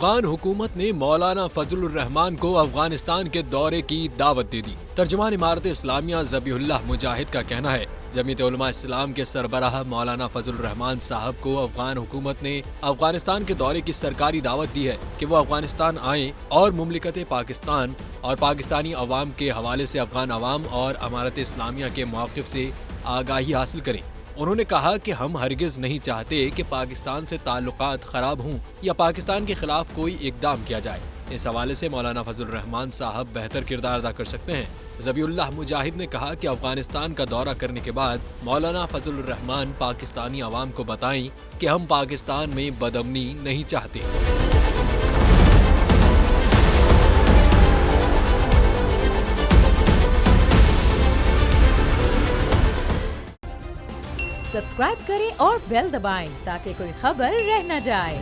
افغان حکومت نے مولانا فضل الرحمان کو افغانستان کے دورے کی دعوت دے دی۔ ترجمان امارت اسلامیہ ذبیح اللہ مجاہد کا کہنا ہے، جمعیت علماء اسلام کے سربراہ مولانا فضل الرحمان صاحب کو افغان حکومت نے افغانستان کے دورے کی سرکاری دعوت دی ہے کہ وہ افغانستان آئیں اور مملکت پاکستان اور پاکستانی عوام کے حوالے سے افغان عوام اور امارت اسلامیہ کے موقف سے آگاہی حاصل کریں۔ انہوں نے کہا کہ ہم ہرگز نہیں چاہتے کہ پاکستان سے تعلقات خراب ہوں یا پاکستان کے خلاف کوئی اقدام کیا جائے۔ اس حوالے سے مولانا فضل الرحمان صاحب بہتر کردار ادا کر سکتے ہیں۔ ذبیح اللہ مجاہد نے کہا کہ افغانستان کا دورہ کرنے کے بعد مولانا فضل الرحمان پاکستانی عوام کو بتائیں کہ ہم پاکستان میں بدامنی نہیں چاہتے۔ سبسکرائب کریں اور بیل دبائیں تاکہ کوئی خبر رہ نہ جائے۔